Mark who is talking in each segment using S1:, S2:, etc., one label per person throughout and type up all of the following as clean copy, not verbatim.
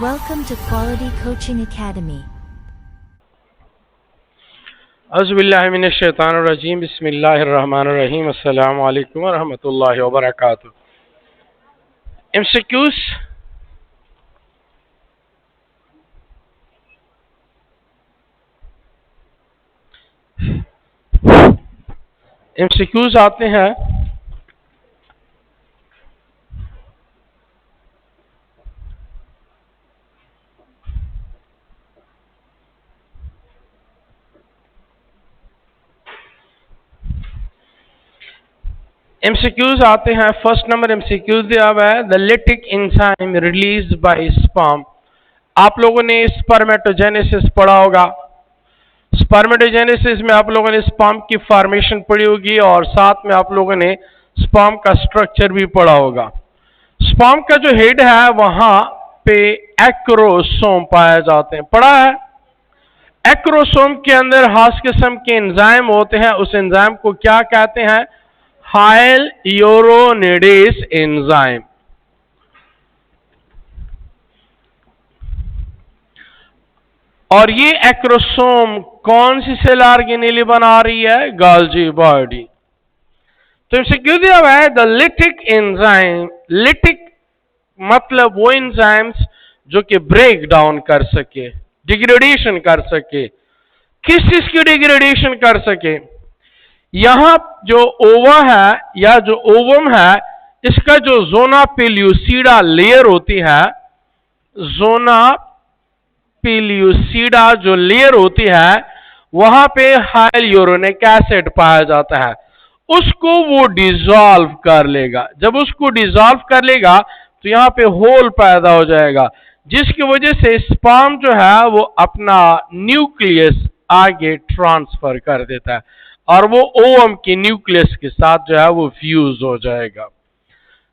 S1: Welcome to Quality Coaching Academy.
S2: औज़ुबिल्लाहिमिनश्शैतानिर्रजीम बिस्मिल्लाहिर्रहमानिर्रहीम अस्सलामु अलैकुम वरहमतुल्लाहि वबरकातुहू। एमसीक्यूज आते हैं फर्स्ट नंबर एमसीक्यूज दिया हुआ है the lytic enzyme release bye sperm. आप लोगों ने स्पर्मेटोजेनेसिस पढ़ा होगा। स्पर्मेटोजेनेसिस में आप लोगों ने स्पर्म की फॉर्मेशन पढ़ी होगी और साथ में आप लोगों ने स्पर्म का स्ट्रक्चर भी पढ़ा होगा। स्पर्म का जो हेड है वहां पे एक्रोसोम पाए जाते हैं, पढ़ा है। एक्रोसोम के अंदर खास किस्म के एंजाइम होते हैं, उस एंजाइम को क्या कहते हैं? हायलुरोनिडेज एंजाइम। और ये एक्रोसोम कौन सी सेल ऑर्गेनेली बना रही है? Golgi body. तो इसे क्यों दिया हुआ है द लिटिक एंजाइम? लिटिक मतलब वो एंजाइम्स जो कि ब्रेक डाउन कर सके, डिग्रेडेशन कर सके। किस चीज की डिग्रेडेशन कर सके? यहां जो ओवा है या जो ओवम है, इसका जो जोना पेल्यूसिडा लेयर होती है, जोना पेल्यूसिडा जो लेयर होती है, वहां पे हाइलुरोनिक एसिड पाया जाता है। उसको वो डिसॉल्व कर लेगा। जब उसको डिसॉल्व कर लेगा तो यहां पे होल पैदा हो जाएगा, जिसकी वजह से स्पर्म जो है वो अपना न्यूक्लियस आगे ट्रांसफर कर देता है और वो ओवम के न्यूक्लियस के साथ जो है वो फ्यूज हो जाएगा।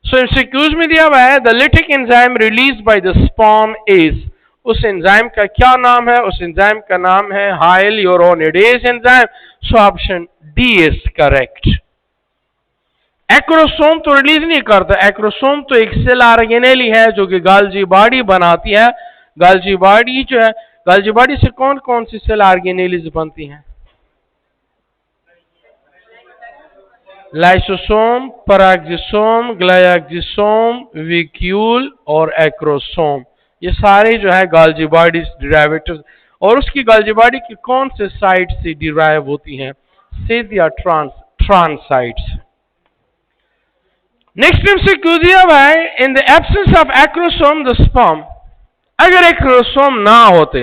S2: सो एमसीक्यूज में दिया हुआ है the lytic enzyme release by the sperm is, उस एंजाइम का क्या नाम है? उस एंजाइम का नाम है hyaluronidase enzyme. So option D is correct. Acrosome तो रिलीज नहीं करता। एक्रोसोम तो एक सेल ऑर्गेनेली है जो कि गोल्गी बॉडी बनाती है। गोल्गी बॉडी जो है, गोल्गी बॉडी से कौन कौन सी सेल ऑर्गेनेलीज बनती हैं? लाइसोसोम, पैराक्सिसोम, ग्लाइक्सिसोम, वेक्यूल और एक्रोसोम। ये सारे जो है गोल्गी बॉडी डिराइवेटिव्स। और उसकी गोल्गी बॉडी की कौन से साइट से डिराइव होती हैं? सिस या ट्रांस साइट्स। नेक्स्ट एमसीक्यू दिया हुआ है in the absence of acrosome the sperm. अगर एक्रोसोम ना होते,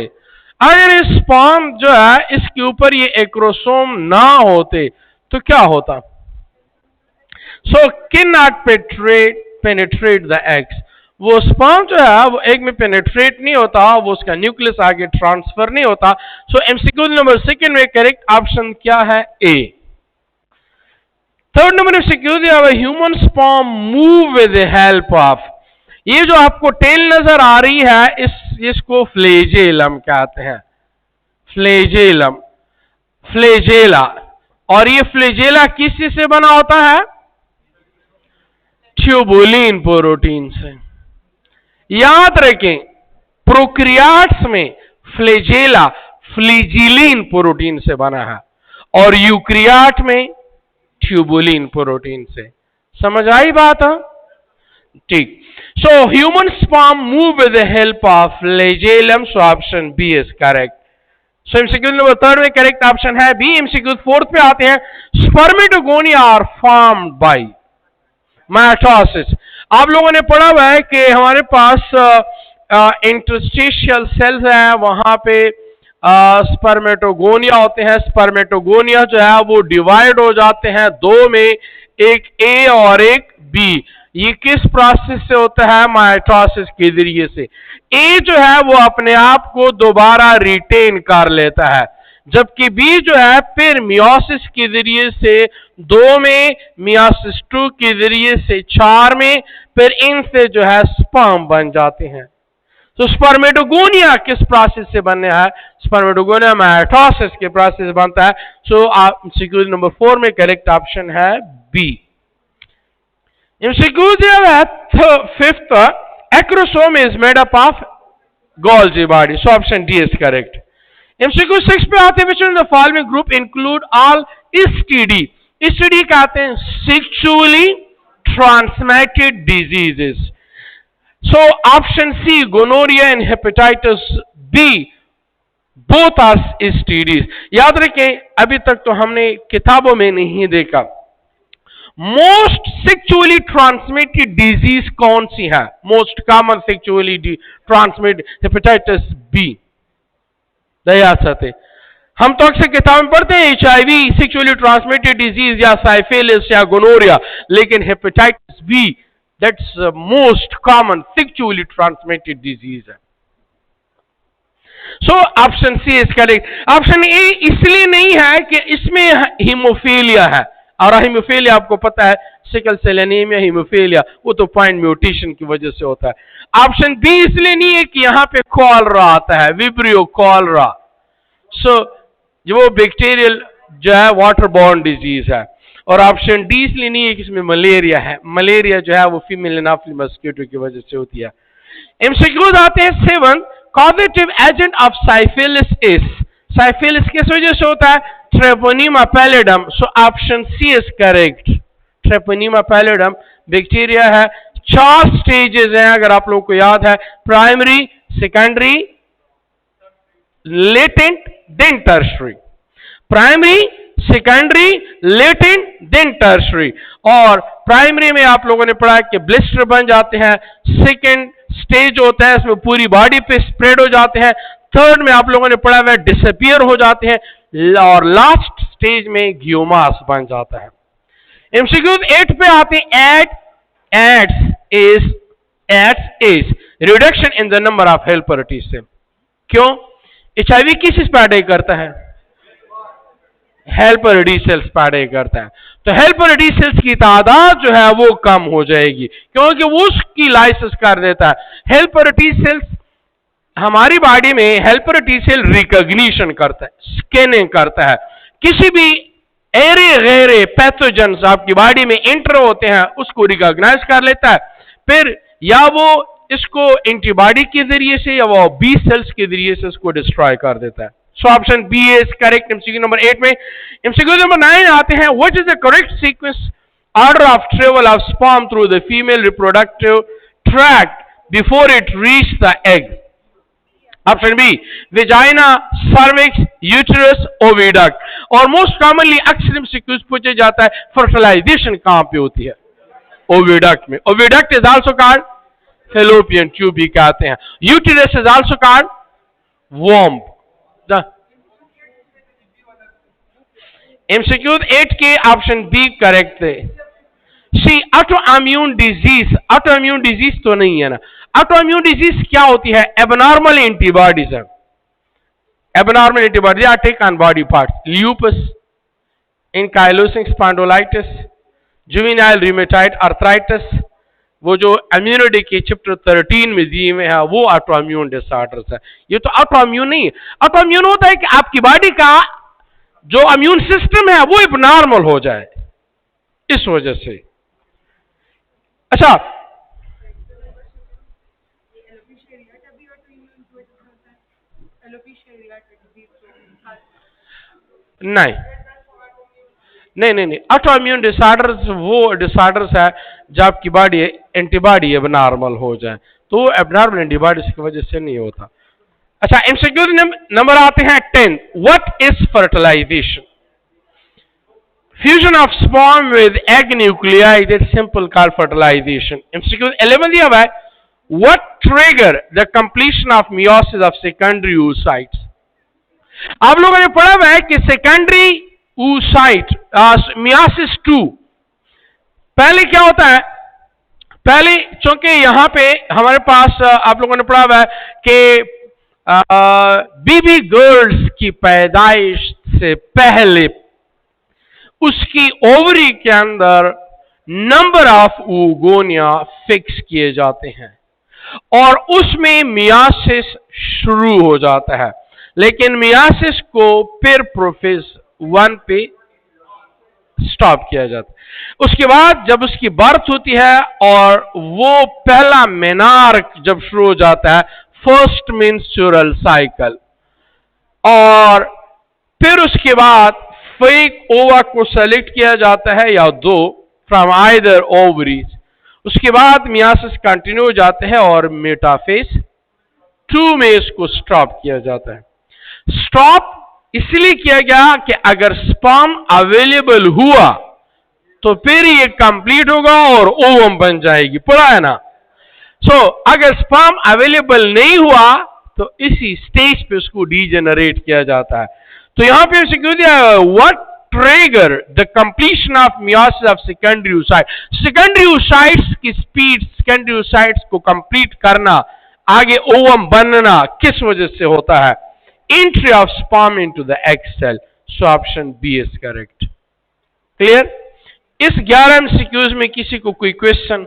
S2: अगर इस स्पर्म जो है इसके ऊपर ये एक्रोसोम ना होते तो क्या होता? So can not penetrate the eggs. वो स्पर्म जो है वो एग में पेनिट्रेट नहीं होता, वो उसका न्यूक्लियस आगे ट्रांसफर नहीं होता। सो एमसीक्यू नंबर सेकंड में करेक्ट ऑप्शन क्या है? ए। थर्ड नंबर एमसीक्यू दिया हुआ human sperm move with the help of. ये जो आपको टेल नजर आ रही है इसको फ्लेजेलम कहते हैं। फ्लेजेलम, फ्लेजेला। और ये फ्लेजेला किस चीज से बना होता है? ट्यूबुलिन प्रोटीन से। याद रखें प्रोकैरियोट्स में फ्लेजेला फ्लेजिलिन प्रोटीन से बना है और यूकैरियोट में ट्यूबुलिन प्रोटीन से। समझ आई बात है? ठीक। So human sperm move with the help of flagellum. So option B is correct. So MCQ number third में करेक्ट ऑप्शन है बी। एमसीक्यू फोर्थ पे आते हैं spermatogonia are formed by mitosis. आप लोगों ने पढ़ा हुआ है कि हमारे पास इंटरस्टिशियल सेल्स हैं, वहां पे स्पर्मेटोगोनिया होते हैं। स्पर्मेटोगोनिया जो है वो डिवाइड हो जाते हैं दो में, एक ए और एक बी। ये किस प्रोसेस से होता है? माइटोसिस के जरिए से। ए जो है वो अपने आप को दोबारा रिटेन कर लेता है, जबकि बी जो है फिर मियोसिस के जरिए से 2 में, मियोसिस 2 के जरिए से 4 में, फिर इनसे जो है स्पर्म बन जाते हैं। तो स्पर्मेटोगोनिया किस प्रोसेस से बनने है? स्पर्मेटोगोनिया माइटोसिस के प्रोसेस बनता है। सो एमसीक्यू नंबर 4 में करेक्ट ऑप्शन है B. MCQ fifth, acrosome is made up of Golgi body. So option D is correct. MCQ 6 पे आते हैं, which in the following group include all STD. STD कहते हैं sexually transmitted diseases. So option C, gonorrhea and hepatitis B, both are STDs. याद रखें, अभी तक तो हमने किताबों में नहीं देखा मोस्ट सेक्सुअली ट्रांसमिटेड डिजीज कौन सी है. Most common sexually transmitted hepatitis B. दया सते हम तो अक्सर किताब में पढ़ते हैं HIV सेक्सुअली ट्रांसमिटेड डिजीज या साइफिलिस या गोनोरिया, लेकिन hepatitis B that's most common sexually transmitted disease है. So option C is correct. Option A इसलिए नहीं है कि इसमें हीमोफीलिया है, और हीमोफीलिया आपको पता है सिकल सेल एनीमिया, हीमोफीलिया वो तो पॉइंट म्यूटेशन की वजह से होता है. ऑप्शन बी इसलिए नहीं है कि यहां पे कॉलरा आता है, विब्रियो कॉलरा. सो वो बैक्टीरियल जो है वाटर बॉर्न डिजीज है. और ऑप्शन डी इसलिए नहीं है कि इसमें मलेरिया है. मलेरिया जो है वो फीमेल एनाफिली मस्किटो की वजह से होती है. एमसीक्यूज आते हैं 7. Causative agent of syphilis is. Syphilis किस वजह से होता है? Treponema pallidum. So option C is correct. Treponema pallidum bacteria है. 4 स्टेजेस हैं अगर आप लोगों को याद है, primary, secondary, latent, then tertiary. Primary, secondary, latent, then tertiary. और प्राइमरी में आप लोगों ने पढ़ा कि ब्लिस्टर बन जाते हैं. सेकेंड स्टेज होता है, इसमें पूरी बॉडी पे स्प्रेड हो जाते हैं. थर्ड में आप लोगों ने पढ़ा वह डिसअपियर हो जाते हैं. और लास्ट स्टेज में ग्यूमास बन जाता है. एमसीक्यू 8 पे आते हैं. AIDS is reduction in the number of helper T cell. क्यों? HIV किस पर अटैक करता है? हेल्पर डी सेल्स पर अटैक करता है. तो हेल्पर डी सेल्स की तादाद जो है वो कम हो जाएगी, क्योंकि वो उसकी लाइसेंस कर देता है. हेल्पर टी सेल्स हमारी बॉडी में हेल्पर टी सेल रिकॉग्निशन करता है, स्कैनिंग करता है. किसी भी एरे गैरे पैथोजेंस आपकी बॉडी में एंटर होते हैं उसको रिकॉग्नाइज कर लेता है. फिर या वो इसको एंटीबॉडी के जरिए से या वो बी सेल्स के जरिए से उसको डिस्ट्रॉय कर देता है. So option B is correct. MCQ number 8 में. एमसीक्यू नंबर 9 आते हैं. What is the correct sequence order of travel of sperm through the female reproductive tract before it reach the egg? Option B, vagina, cervix, uterus, oviduct. और most commonly अक्सर MCQs पूछे जाता है fertilisation कहां पे होती है? ओविडक्ट में. Oviduct is also called Fallopian tube भी कहते हैं. Uterus is also called womb. MCQ 8 के ऑप्शन बी करेक्ट थे. C, autoimmune disease. Autoimmune disease तो नहीं है ना. ऑटोइम्यून डिजीज क्या होती है? एबनॉर्मल एंटीबॉडीज है. Abnormal antibodies attack on body parts. Lupus, ankylosing spondylitis, juvenile rheumatoid arthritis, वो जो इम्यूनिटी के चैप्टर 13 में दिए हुए हैं वो ऑटोइम्यून डिसऑर्डर्स है. ये तो ऑटोइम्यून नहीं है. ऑटोइम्यून होता है कि आपकी बॉडी का जो इम्यून सिस्टम है वो एबनॉर्मल हो जाए, इस वजह से. अच्छा, नहीं. ऑटोइम्यून डिसऑर्डर्स वो डिसऑर्डर्स है जब आपकी बॉडी एंटीबॉडी एबनॉर्मल हो जाए, तो एबनॉर्मल एंटीबॉडीज की वजह से नहीं होता. अच्छा, एमसीक्यू नंबर आते हैं 10. What is fertilisation? Fusion of sperm with egg nuclei, that's simple called fertilisation. MCQ 11 दिया हुआ है. What trigger the completion of meiosis of secondary oocytes? आप लोगों ने पढ़ा हुआ है कि सेकेंडरी oocyte मियोसिस 2 पहले क्या होता है? पहले चूंकि यहां पे हमारे पास आप लोगों ने पढ़ा हुआ है कि बेबी गर्ल्स की पैदाइश से पहले उसकी ओवरी के अंदर नंबर ऑफ oogonia फिक्स किए जाते हैं और उसमें मियोसिस शुरू हो जाता है. लेकिन मियोसिस को फिर प्रोफेज 1 पे स्टॉप किया जाता है. उसके बाद जब उसकी बर्थ होती है और वो पहला मेनार्क जब शुरू हो जाता है, फर्स्ट मेंस्ट्रुअल साइकिल, और फिर उसके बाद फेक ओवा को सेलेक्ट किया जाता है या दो फ्रॉम आइदर ओवरीज। उसके बाद मियासिस कंटिन्यू हो जाते हैं और मेटाफेज 2 में इसको स्टॉप किया जाता है। स्टॉप इसलिए किया गया कि अगर स्पर्म अवेलेबल हुआ तो फिर ये कंप्लीट होगा और ओवम बन जाएगी, पूरा है ना। सो अगर स्पर्म अवेलेबल नहीं हुआ तो इसी स्टेज पे उसको डीजेनरेट किया जाता है। तो यहां पे क्यों दिया, what trigger the completion of meiosis of secondary oocyte। Secondary oocytes की स्पीड, सेकेंडरी oocytes को कंप्लीट करना, आगे ओवम बनना किस वजह से होता है, entry of sperm into the egg cell. So option B is correct. Clear. इस 11 एमसीक्यूज में किसी को कोई क्वेश्चन?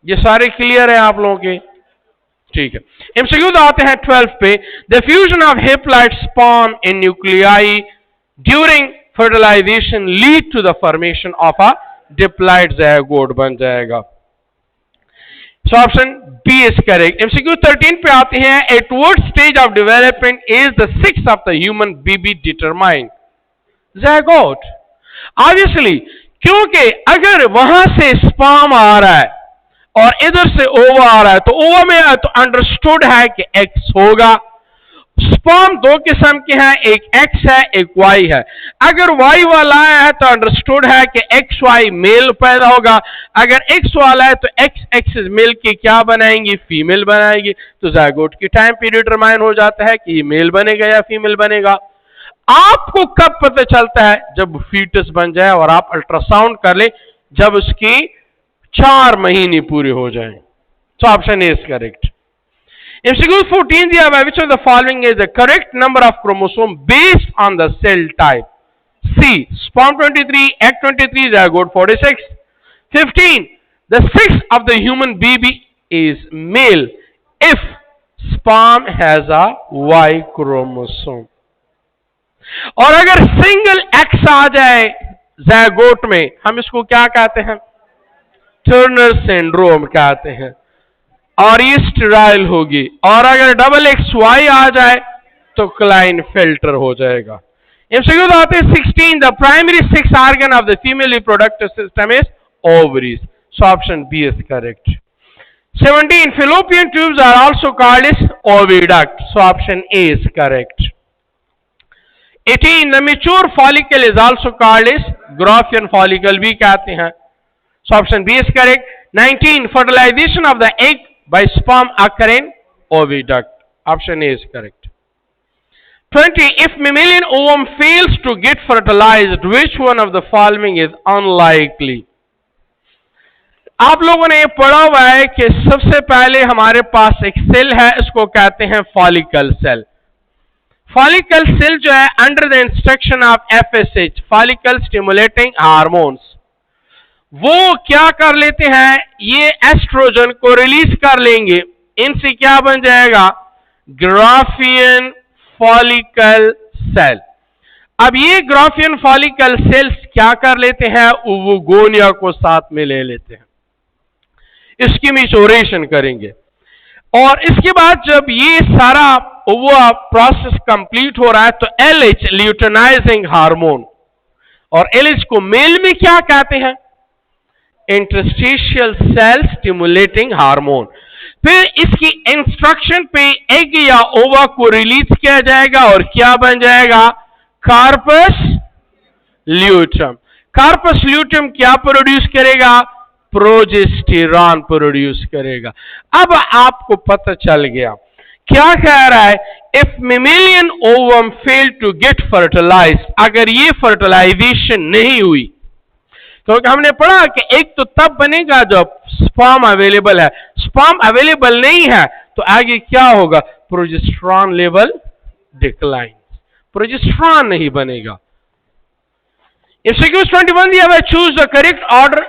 S2: ये सारे क्लियर है आप लोगों के? ठीक है। एमसीक्यू तो आते हैं 12 पे। The fusion of haploid sperm in nuclei during fertilisation lead to the formation of a diploid zygote बन जाएगा। So option B is correct. MCQ 13 पे आते हैं। At what stage of development is the sex of the human baby determined? Zygote. Obviously, क्योंकि अगर वहां से sperm आ रहा है और इधर से ओवा आ रहा है, तो ओवा में तो अंडरस्टूड है कि एक्स होगा। स्पर्म दो किस्म के हैं, एक एक्स है एक वाई है। अगर वाई वाला है तो अंडरस्टूड है कि एक्स वाई मेल पैदा होगा। अगर एक्स वाला है तो एक्स एक्सिस मेल के क्या बनाएंगी, फीमेल बनाएगी। तो ज़ायगोट की टाइम पीरियड डिटरमाइन हो जाता है कि ये मेल बनेगा या फीमेल बनेगा। आपको कब पता चलता है? जब फीटस बन जाए और आप अल्ट्रासाउंड कर ले, जब उसकी 4 महीने पूरे हो जाएं। तो option A is correct. MCQ 14 दिया हुआ है, which of the following is the correct number of chromosome based on the cell type? C sperm 23, egg 23, zygote 46. 15 the sex of the human baby is male if sperm has a Y chromosome. और अगर single x आ जाए zygote में, हम इसको क्या कहते हैं? Turner syndrome कहते हैं, और ये स्टेराइल होगी। और अगर डबल एक्स वाई आ जाए तो क्लाइनफेल्टर हो जाएगा। एमसीक्यू आते हैं 16 the primary sex organ of the female reproductive system is ovaries. So option B is correct. 17 fallopian tubes are also called as oviduct. So option A is correct. 18 the mature follicle is also called as Graafian follicle भी कहते हैं। So option B is correct. 19 fertilization of the egg by sperm occur in oviduct. Option A is correct. 20 if mammalian ovum fails to get fertilized, which one of the following is unlikely? आप लोगों ने ये पढ़ा हुआ है कि सबसे पहले हमारे पास एक सेल है, इसको कहते हैं फॉलिकल सेल। फॉलिकल सेल जो है under the instruction of FSH follicle stimulating hormones, वो क्या कर लेते हैं, ये एस्ट्रोजन को रिलीज कर लेंगे। इनसे क्या बन जाएगा? Graafian follicle cell. अब ये ग्राफियन फॉलिकल सेल्स क्या कर लेते हैं? ओवोगोनिया को साथ में ले लेते हैं, इसकी मैच्योरेशन करेंगे। और इसके बाद जब ये सारा ओवा प्रोसेस कंप्लीट हो रहा है तो LH ल्यूटेनाइजिंग हार्मोन, और LH को मेल में क्या कहते हैं? Interstitial cell stimulating hormone. फिर इसकी इंस्ट्रक्शन पे एग या ओवा को रिलीज किया जाएगा और क्या बन जाएगा? Corpus luteum. कार्पस ल्यूटम क्या प्रोड्यूस करेगा? प्रोजेस्टेरॉन प्रोड्यूस करेगा। अब आपको पता चल गया क्या कह रहा है? If mammalian ovum fail to get fertilised, अगर ये फर्टिलाइजेशन नहीं हुई, क्योंकि हमने पढ़ा कि एक तो तब बनेगा जब स्पर्म अवेलेबल है, स्पर्म अवेलेबल नहीं है तो आगे क्या होगा? प्रोजेस्टेरॉन लेवल डिक्लाइन, प्रोजेस्टेरॉन नहीं बनेगा। एमसीक्यू 21 दिया हुआ है, चूज द करेक्ट ऑर्डर।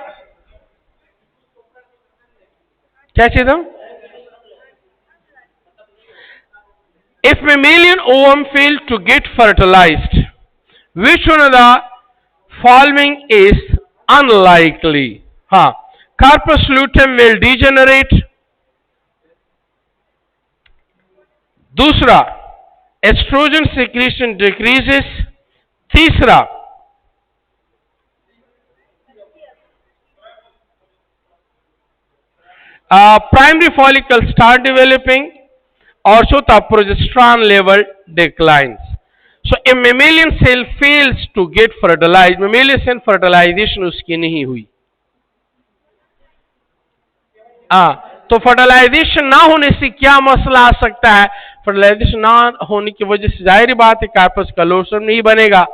S2: क्या चाहिए था? If mammalian ovum fail to get fertilized, which one of the following is unlikely? हाँ, carpus luteum will degenerate, दूसरा, एस्ट्रोजन सिक्रीशन डिक्रीजेस। तीसरा, प्राइमरी फॉलिकल स्टार्ट डेवलपिंग। और चौथा, progesterone level declines. So a mammalian cell fails to get fertilise, mammalian cell fertilisation उसकी नहीं हुई। तो fertilisation ना होने से क्या मसला आ सकता है? फर्टिलाइजेशन ना होने की वजह से जाहिर बात है कार्पस कलोसम नहीं बनेगा।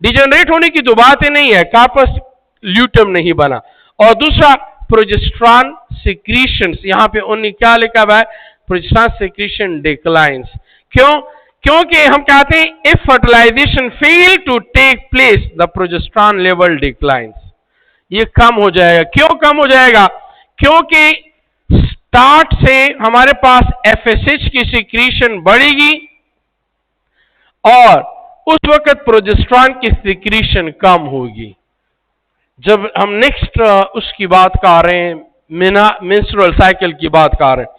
S2: डिजेनरेट होने की तो बात ही नहीं है, कार्पस ल्यूटम नहीं बना। और दूसरा, प्रोजेस्टेरॉन सिक्रीशंस, यहां पे उन्हें क्या लिखा हुआ है? Progesterone secretion declines. क्यों? क्योंकि हम कहते हैं if fertilisation fail to take place the progesterone level declines, ये कम हो जाएगा। क्यों कम हो जाएगा? क्योंकि स्टार्ट से हमारे पास एफएसएच की सिक्रीशन बढ़ेगी और उस वक्त प्रोजेस्टेरॉन की सिक्रीशन कम होगी। जब हम नेक्स्ट उसकी बात कर रहे हैं, मेंस्ट्रुअल साइकिल की बात कर रहे हैं,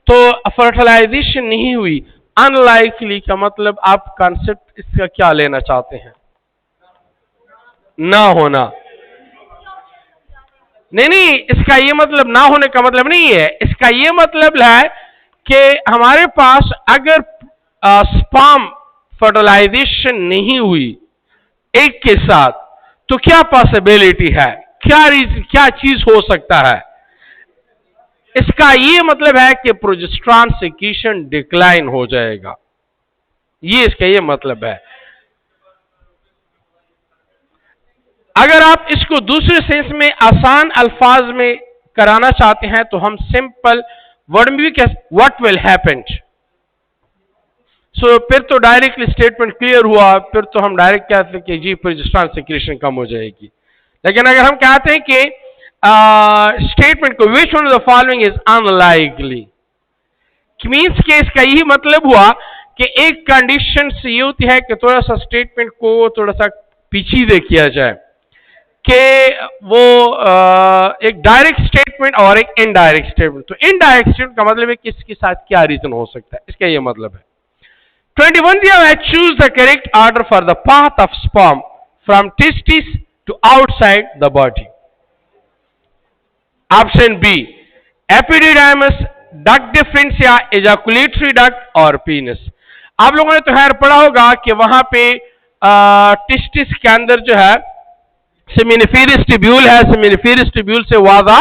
S2: तो फर्टिलाइजेशन नहीं हुई, अनलाइकली का मतलब आप कॉन्सेप्ट इसका क्या लेना चाहते हैं? ना होना। नहीं, इसका ये मतलब ना होने का मतलब नहीं है। इसका ये मतलब है कि हमारे पास अगर स्पर्म फर्टिलाइजेशन नहीं हुई एक के साथ, तो क्या पॉसिबिलिटी है? क्या चीज हो सकता है? इसका ये मतलब है कि प्रोजेस्टेरॉन सिक्रीशन डिक्लाइन हो जाएगा। ये इसका ये मतलब है। अगर आप इसको दूसरे सेंस में आसान अल्फाज में कराना चाहते हैं तो हम सिंपल वर्ड में भी कह, व्हाट विल हैपन। सो फिर तो डायरेक्टली स्टेटमेंट क्लियर हुआ, फिर तो हम डायरेक्ट कहते हैं कि जी प्रोजेस्टेरॉन सिक्रीशन कम हो जाएगी। लेकिन अगर हम कहते हैं कि स्टेटमेंट को which one of the following is unlikely, means के इसका यही मतलब हुआ कि एक कंडीशन से ये होती है कि थोड़ा सा स्टेटमेंट को थोड़ा सा पीछीदे किया जाए कि वो एक डायरेक्ट स्टेटमेंट और एक इनडायरेक्ट स्टेटमेंट। तो इनडायरेक्ट स्टेटमेंट का मतलब है कि इसके साथ क्या रीजन हो सकता है, इसका ये मतलब है। 21 दिया है, choose the correct order for the path of sperm from testis to outside the body. Option B, epididymis, duct deferentia, ejaculatory duct और पीनस। आप लोगों ने तो खैर पढ़ा होगा कि वहां पे टेस्टिस के अंदर जो है सेमिनिफेरस ट्यूब्यूल है, सेमिनिफेरस ट्यूब्यूल से वादा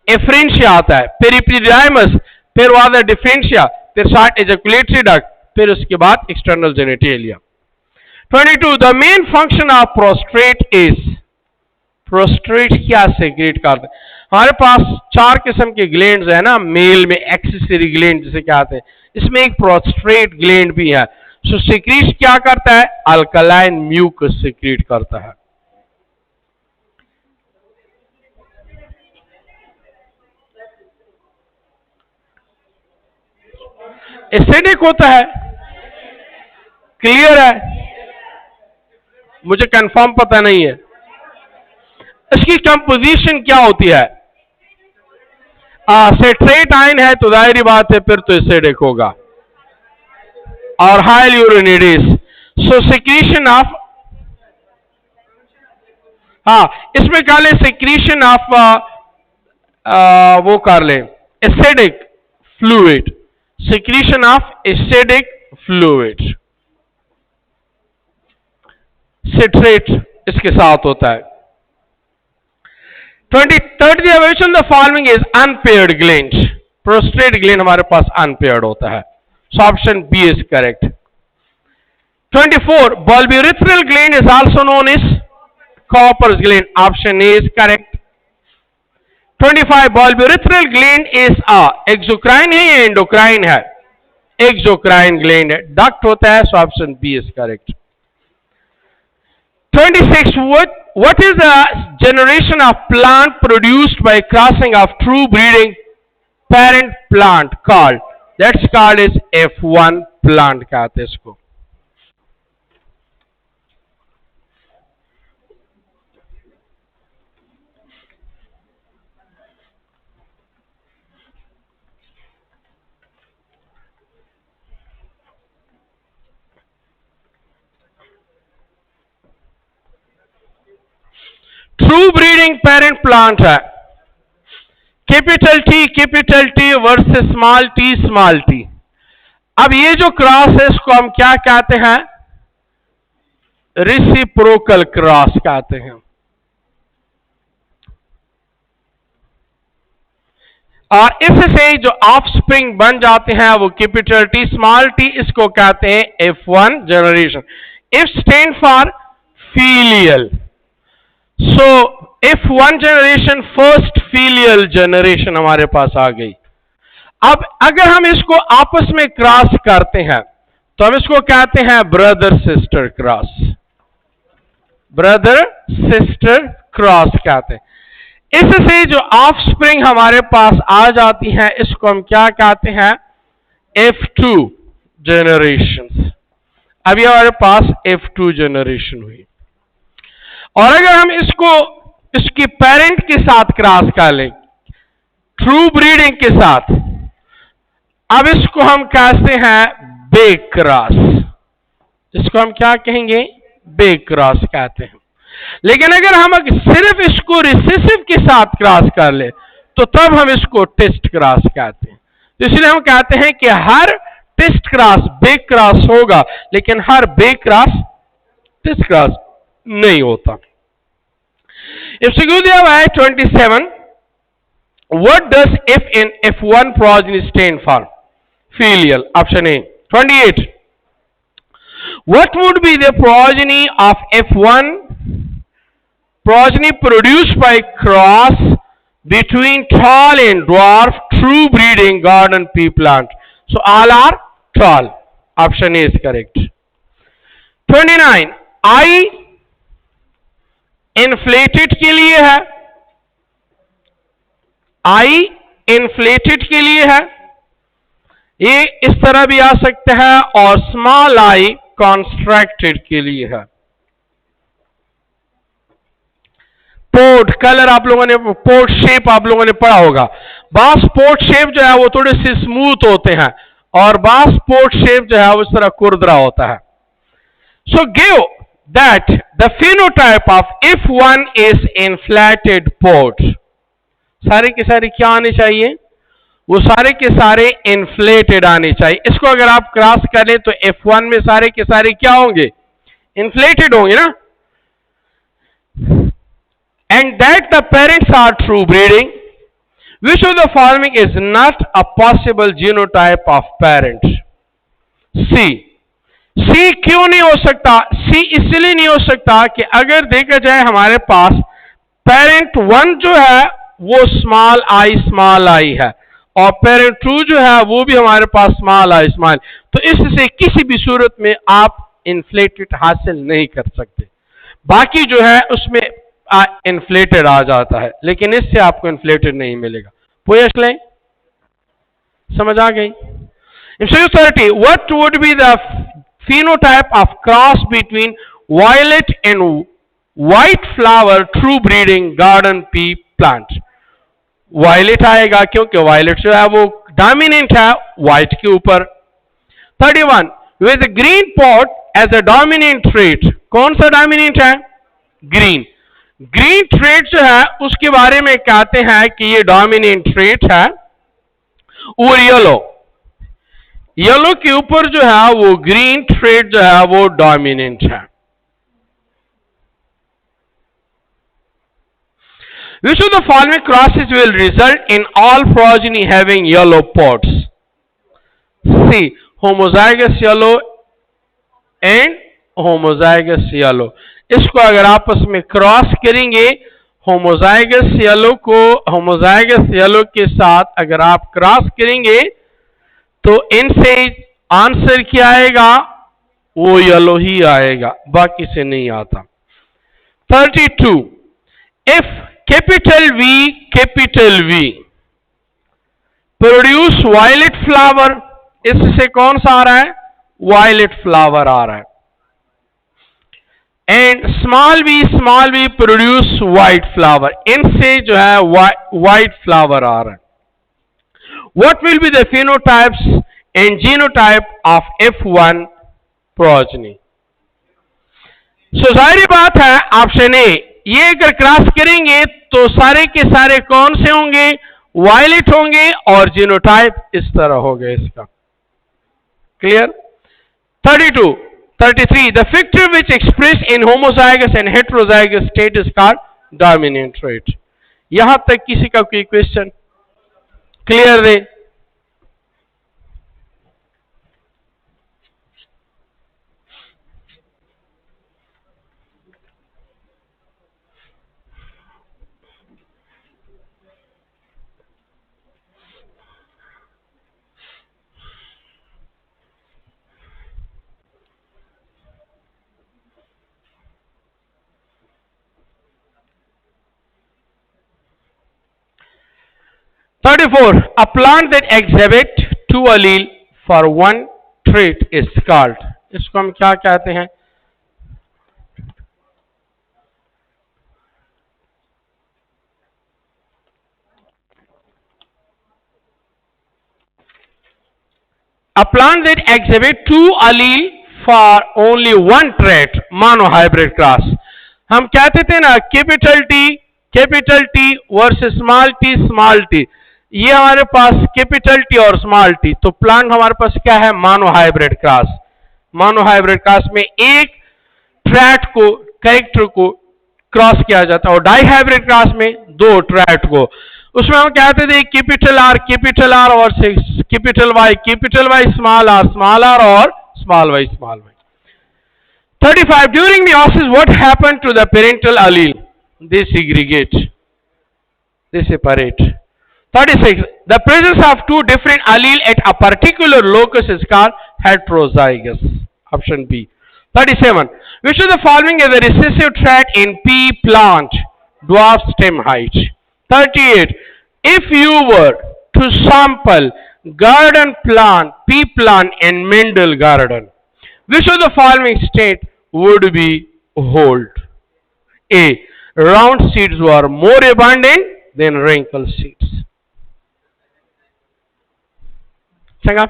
S2: एफरेंशिया आता है, फिर एपिडिडाइमस, फिर वादा डिफरेंशिया, फिर शार्ट एजाकुलेटरी डक्ट, फिर उसके बाद external genitalia. 22 the main function of prostate is, prostate क्या सेक्रेट करता है? हमारे पास 4 किस्म के ग्लैंड्स है ना, मेल में एक्सेसरी ग्लैंड जिसे कहते हैं, इसमें एक प्रोस्टेट ग्लैंड भी है। सो सेक्रेट क्या करता है? अल्कलाइन म्यूकस सेक्रेट करता है। एसिडिक होता है, क्लियर है, मुझे कंफर्म पता नहीं है। इसकी कंपोजिशन क्या होती है? सेट्रेट आयन है तो जाहिर बात है फिर तो एसिडिक होगा, और हाई यूरिनेडिस। सो सिक्रीशन ऑफ, हाँ इसमें कह ले सिक्रीशन ऑफ वो कर ले acidic fluid, secretion of acidic fluid, citrate इसके साथ होता है। 23rd the following is unpaired gland, prostate gland हमारे पास अनपेयर्ड होता है। So option B is correct. 24 bulbourethral gland is also known as Cooper's gland, option A is correct। 25 bulbourethral gland is a exocrine है या endocrine है? exocrine gland है, duct होता है, so option B is correct। 26 what is the generation of plant produced by crossing of true breeding parent plant called? That's called is F1 plant कहते हैं इसको। Breeding parent plant है, capital T versus small T. अब ये जो cross है इसको हम क्या कहते हैं? रेसिप्रोकल क्रॉस कहते हैं। और इससे जो ऑफस्प्रिंग बन जाते हैं वो कैपिटल टी स्मॉल टी, इसको कहते हैं F1 generation. F stand for filial. So F1 generation first filial generation हमारे पास आ गई। अब अगर हम इसको आपस में क्रॉस करते हैं तो हम इसको कहते हैं brother sister cross. Brother sister cross कहते हैं। इससे जो ऑफस्प्रिंग हमारे पास आ जाती है इसको हम क्या कहते हैं? F2 generation. अभी हमारे पास F2 जनरेशन हुई। और अगर हम इसको इसकी पेरेंट के साथ क्रॉस कर लें, ट्रू ब्रीडिंग के साथ, अब इसको हम कहते हैं बेक क्रॉस। इसको हम क्या कहेंगे? बेक क्रॉस कहते हैं। लेकिन अगर हम सिर्फ इसको रिसेसिव के साथ क्रॉस कर ले तो तब हम इसको टेस्ट क्रॉस कहते हैं। तो इसलिए हम कहते हैं कि हर टेस्ट क्रॉस बेक क्रॉस होगा, लेकिन हर बेक क्रॉस टेस्ट क्रॉस नहीं होता। दिया हुआ है 27, what does F in F1 progeny stand for? Filial. Option A. 28, what would be the progeny of F1 progeny produced by cross between tall and dwarf true breeding garden pea plant? So all are tall. Option A is correct. 29, I inflated के लिए है, I inflated के लिए है, ये इस तरह भी आ सकता है, और स्मॉल I कॉन्स्ट्रैक्टेड के लिए है। पोर्ट कलर आप लोगों ने, पोर्ट शेप आप लोगों ने पढ़ा होगा। बास पोर्ट शेप जो है वो थोड़े से स्मूथ होते हैं और बास पोर्ट शेप जो है वो इस तरह कुरदरा होता है। So give that the phenotype of F1 is inflated port. सारे के सारे क्या आने चाहिए? वो सारे के सारे इन्फ्लेटेड आने चाहिए। इसको अगर आप क्रॉस करें तो F1 में सारे के सारे क्या होंगे? इन्फ्लेटेड होंगे ना। And that the parents are true breeding, which of the following is not a possible genotype of parent? C. C क्यों नहीं हो सकता? C इसलिए नहीं हो सकता कि अगर देखा जाए हमारे पास पेरेंट 1 जो है वो स्मॉल आई है और पेरेंट 2 जो है वो भी हमारे पास स्मॉल आई, तो इससे किसी भी सूरत में आप इन्फ्लेटेड हासिल नहीं कर सकते। बाकी जो है उसमें इन्फ्लेटेड आ जाता है, लेकिन इससे आपको इन्फ्लेटेड नहीं मिलेगा। पूछ लें, समझ आ गई? 30, what would be the phenotype of cross between violet and white flower true breeding garden pea plant? Violet आएगा क्योंकि वायलेट जो है वो डोमिनेंट है व्हाइट के ऊपर। 31, with green pot as a dominant trait, कौन सा डोमिनेंट है? ग्रीन। ग्रीन ट्रेट जो है उसके बारे में कहते हैं कि ये डोमिनेंट ट्रेट है। और येलो के ऊपर जो है वो ग्रीन ट्रेट जो है वो डोमिनेंट है। Which of the following crosses will result in all progeny having yellow pods? C. Homozygous yellow and homozygous yellow. इसको अगर आपस में क्रॉस करेंगे, होमोजाइगस येलो के साथ अगर आप क्रॉस करेंगे तो इनसे आंसर क्या आएगा? वो येलो ही आएगा, बाकी से नहीं आता। 32, if capital V produce violet flower, इससे कौन सा आ रहा है? वायलेट फ्लावर आ रहा है। And small v produce white flower, इनसे जो है व्हाइट फ्लावर आ रहा है। What will be the phenotypes and genotype of F1 progeny? सो जाहिर बात है ऑप्शन ए ये अगर क्रॉस करेंगे तो सारे के सारे कौन से होंगे? वायलेट होंगे और जीनोटाइप इस तरह होगा इसका। Clear? 32, 33, the factor which expressed in homozygous and heterozygous state is called dominant trait. यहां तक किसी का कोई क्वेश्चन? क्लियर है? "34. A plant that exhibits two allele for one trait is called." इसको हम क्या कहते हैं? A plant that exhibits two allele for only one trait, monohybrid cross. हम कहते थे ना capital T versus small T, ये हमारे पास कैपिटल टी और स्मॉल टी, तो प्लांट हमारे पास क्या है? Monohybrid cross. मोनोहाइब्रिड क्रॉस में एक ट्रैट को, कैरेक्टर को क्रॉस किया जाता है, और डाईहाइब्रिड क्रॉस में दो ट्रैट को। उसमें हम कहते थे कैपिटल आर और कैपिटल वाई स्मॉल आर और small Y. 35. During meiosis, what happened to the parental allele? They segregate, they separate. 36. The presence of two different allele at a particular locus is called heterozygous. Option B. 37. Which of the following is a recessive trait in pea plant? Dwarf stem height. 38. If you were to sample garden plant, pea plant in Mendel garden, which of the following state would be hold? A. Round seeds were more abundant than wrinkle seeds. चंगा,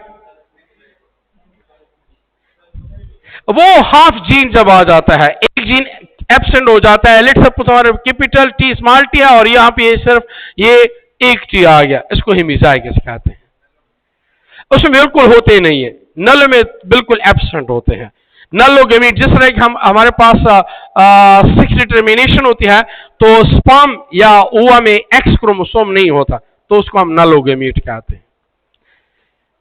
S2: वो half gene जब आ जाता है, एक gene absent हो जाता है, let's suppose हमारे कैपिटल टी स्मॉल टी है और यहां पे ये सिर्फ ये एक टी आ गया, इसको हेमिजाइगस कहते हैं। उसमें बिल्कुल होते नहीं है, नल में बिल्कुल एब्सेंट होते हैं। नल गमीट जिस तरह कि हमारे पास 6 डिटर्मिनेशन होती है, तो स्पर्म या ओवा में एक्स क्रोमोसोम नहीं होता, तो उसको हम नलोगेमीट कहते हैं।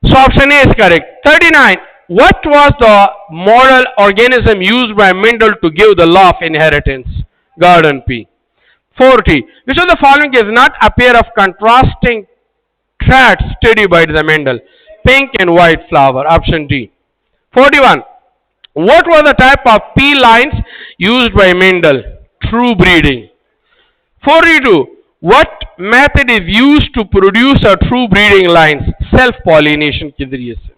S2: So option A is correct. 39. What was the model organism used by Mendel to give the law of inheritance? Garden pea. 40. Which of the following is not a pair of contrasting traits studied by the Mendel? Pink and white flower. Option D. 41. What was the type of pea lines used by Mendel? True breeding. 42. What method is used to produce a true breeding lines? Self pollination के जरिए से।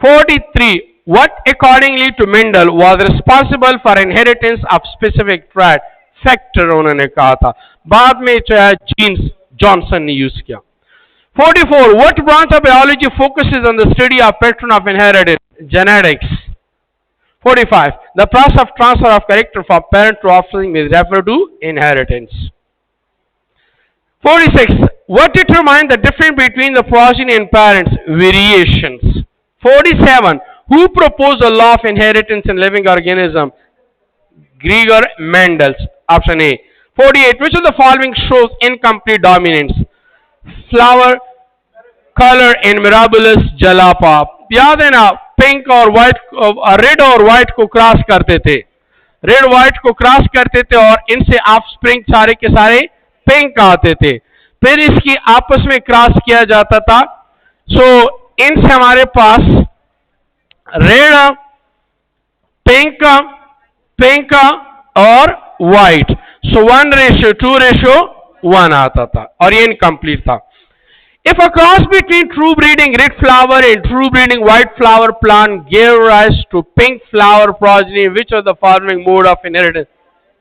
S2: 43. What accordingly to Mendel was responsible for inheritance of specific trait? Factor उन्होंने कहा था, बाद में चाहे jeans Johnson ने यूज किया। 44. What branch of biology focuses on the study of pattern of inheritance? Genetics. 45. The process of transfer of character from parent to offspring is referred to inheritance. 46. What determines the difference between the progeny and parents? Variations. 47. Who proposed the law of inheritance in living organism? Gregor Mendel. Option A. 48. Which of the following shows incomplete dominance? Flower color in Mirabilis jalapa. याद है ना, pink और white, red और white को cross करते थे, red white को cross करते थे और इनसे ऑफस्प्रिंग सारे के सारे पिंक आते थे, फिर इसकी आपस में क्रॉस किया जाता था। सो इनसे हमारे पास रेड, पिंक और व्हाइट, सो 1:2:1 आता था और ये इनकम्प्लीट था। If a cross between true breeding red flower and true breeding white flower plant gave rise to pink flower progeny, which of the following mode of inheritance?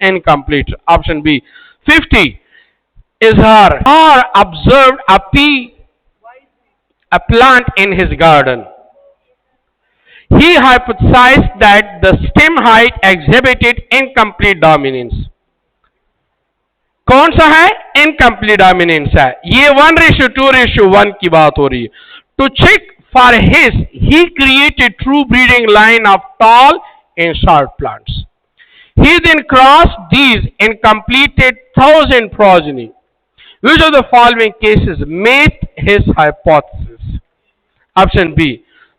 S2: Incomplete. Option B. 50. Izhar observed a plant in his garden. He hypothesized that the stem height exhibited incomplete dominance. कौन सा है? Incomplete dominance है। ये 1:2:1 की बात हो रही है। To check for his he created true breeding line of tall and short plants. He then crossed these and completed 1,000 progeny. Which of the following cases met his hypothesis? Option B,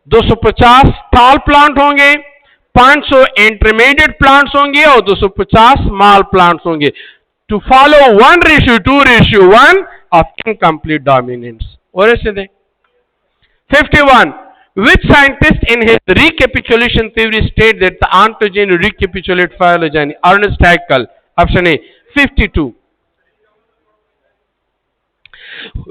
S2: 250 tall plant होंगे, 500 intermediate plants होंगे और 250 small plants होंगे to follow 1:2:1 of incomplete dominance. और ऐसे दें 51. Which scientist in his recapitulation theory state that the ontogeny recapitulate phylogeny? Ernest Haeckel. Option A. 52.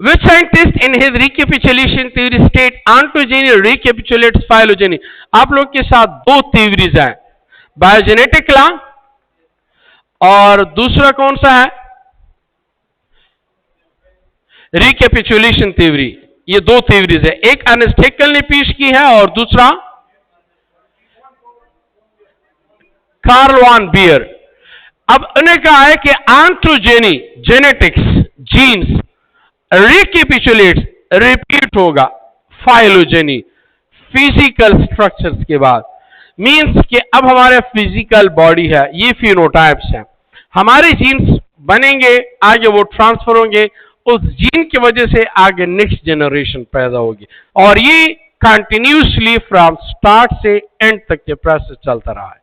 S2: Which scientist in his recapitulation theory state ontogeny recapitulates phylogeny? आप लोग के साथ दो theories हैं, biogenetic law और दूसरा कौन सा है? Recapitulation theory. ये दो थ्योरीज है, एक अर्नेस्ट हैकेल ने पेश की है और दूसरा कार्ल वॉन बियर। अब उन्हें कहा है कि ऑन्टोजेनी जेनेटिक्स जीन्स रिकैपिचुलेट्स रिपीट होगा फाइलोजेनी फिजिकल स्ट्रक्चर्स के बाद। मींस कि अब हमारे फिजिकल बॉडी है, ये फिनोटाइप्स हैं, हमारे जीन्स बनेंगे, आगे वो ट्रांसफर होंगे, उस जीन की वजह से आगे नेक्स्ट जनरेशन पैदा होगी और ये कंटिन्यूसली फ्रॉम स्टार्ट से एंड तक के प्रोसेस चलता रहा है।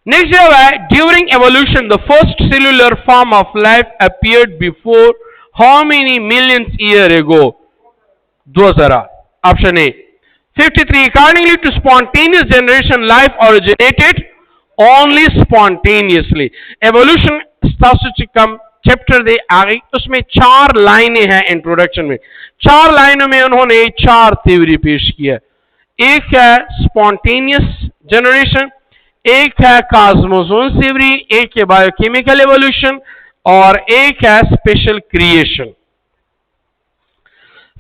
S2: नेक्स्ट जो है, during evolution the first cellular form of life appeared before how many millions year ago? 2000। Option A 53. Accordingly to spontaneous generation, life originated only spontaneously. Evolution स्टास्टिकम chapter दे आ गई, उसमें 4 लाइनें हैं इंट्रोडक्शन में। 4 लाइनों में उन्होंने 4 थ्योरी पेश किया। एक है स्पॉन्टेनियस जनरेशन, एक है कॉस्मोजोन थ्योरी, एक है बायोकेमिकल एवोल्यूशन और एक है special creation.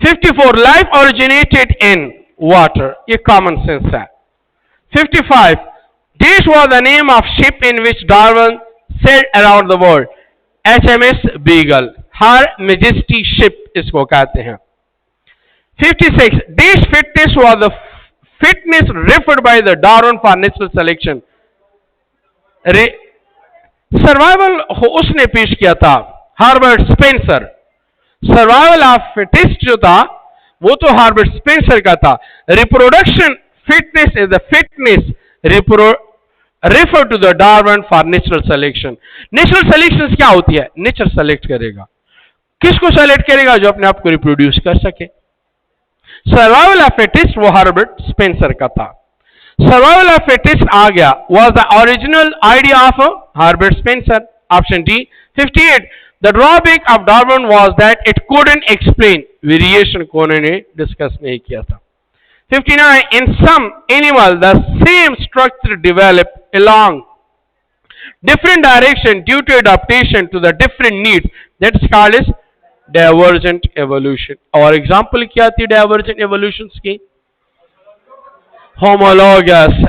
S2: 54. Life originated in water, ये कॉमन सेंस है। 55. This was the name of ship in which Darwin sailed around the world? HMS beagle, her majesty ship इसको कहते हैं। 56. This fitness was the fitness referred by the Darwin for natural selection. Survival उसने पेश किया था, हार्बर्ट Spencer. Survival of fittest जो था वो तो हार्बर्ट स्पेंसर का था। Reproduction fitness is the fitness refer to the Darwin for natural selection. Natural selection क्या होती है? नेचर सेलेक्ट करेगा, किसको सेलेक्ट करेगा? जो अपने आप को रिप्रोड्यूस कर सके। सर्वाइवल ऑफ फिटेस्ट वो हार्बर्ट स्पेंसर का था। सर्वाइवल ऑफ फिटेस्ट आ गया was the original idea of हार्बर्ट Spencer. Option D. 58. The drawback of Darwin was that it couldn't explain variation को उन्होंने डिस्कस नहीं किया था। 59. In some animal, the same structure develop along different direction due to adaptation to the different needs. That is called as divergent evolution. और example क्या थी divergent evolutions की? Homologous,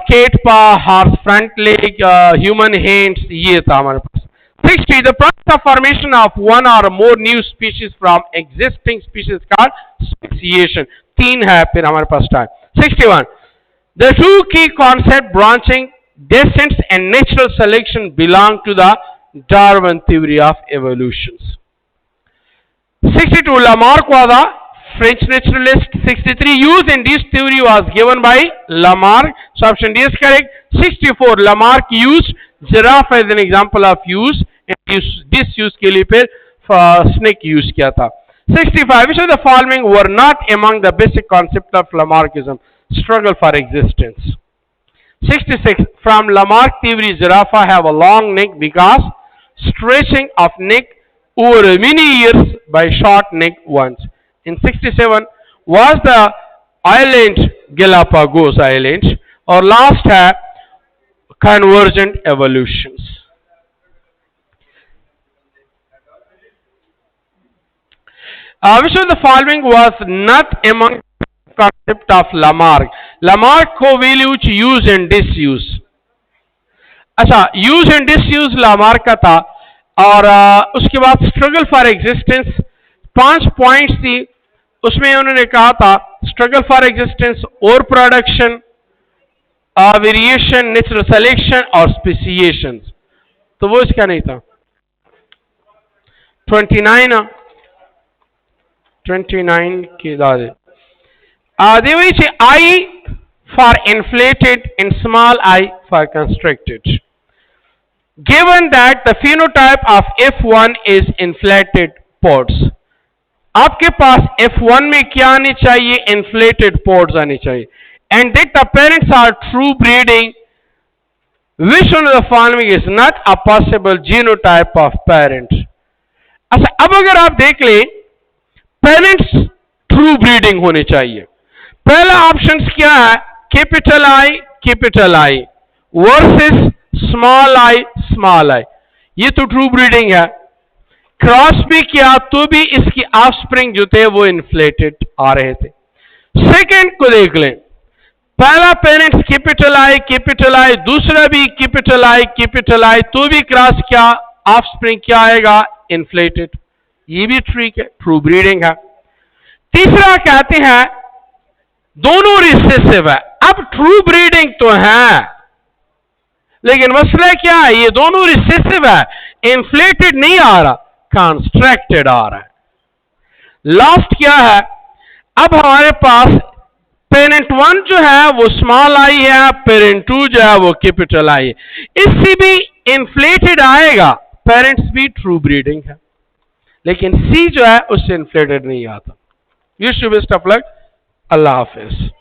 S2: cat paw, horse front leg, human hands, ये था हमारे पास। 60. The process of formation of one or more new species from existing species called speciation. 3 है फिर हमारे पास time. 61. The 2 key concept branching, descent and natural selection belong to the Darwin theory of evolutions. 62. Lamarck was a French naturalist. 63. Use in this theory was given by Lamarck. So option D is correct. 64. Lamarck used giraffe as an example of use and this use के लिए फिर snake use किया था। 65. Which of the following were not among the basic concept of Lamarckism? Struggle for existence. 66. From Lamarck theory, giraffe have a long neck because stretching of neck over many years by short neck ones. In 67. Was the island Galapagos Island or last है convergent evolutions. Which of the following was not among concept of Lamarck? Lamarck co-values use and disuse. अच्छा, use and disuse Lamarck का था, और उसके बाद struggle for existence 5 points थी, उसमें उन्होंने कहा था struggle for existence, over production, variation, natural selection और स्पेसिएशन। तो वो इसका नहीं था। 29 की दादे देवी I for inflated and small I for constricted. Given that the phenotype of F1 is inflated pods, आपके पास F1 में क्या आनी चाहिए? inflated pods आनी चाहिए। And that the parents are true breeding, which one of the following is not a possible genotype of parents? अच्छा, अब अगर आप देख लें पेरेंट्स ट्रू ब्रीडिंग होने चाहिए। पहला ऑप्शन क्या है? Capital I versus small I, ये तो ट्रू ब्रीडिंग है। क्रॉस भी किया तो भी इसकी ऑफस्प्रिंग जो थे वो इन्फ्लेटेड आ रहे थे। सेकंड को देख लें, पहला पेरेंट्स कैपिटल आई, दूसरा भी कैपिटल आई, तो भी क्रॉस क्या, ऑफस्प्रिंग क्या आएगा? इन्फ्लेटेड। ये भी ठीक है, ट्रू ब्रीडिंग है। तीसरा कहते हैं दोनों रिसेसिव है। अब ट्रू ब्रीडिंग तो है, लेकिन मसला क्या है? ये दोनों रिसेसिव है, इन्फ्लेटेड नहीं आ रहा, कंस्ट्रक्टेड आ रहा है। लास्ट क्या है? अब हमारे पास पेरेंट 1 जो है वो स्मॉल आई है, पेरेंट 2 जो है वो कैपिटल आई है। इससे भी इन्फ्लेटेड आएगा, पेरेंट्स भी ट्रू ब्रीडिंग है, लेकिन सी जो है उससे इन्फ्लेटेड नहीं आता। Wish you best of luck. Allah Hafiz.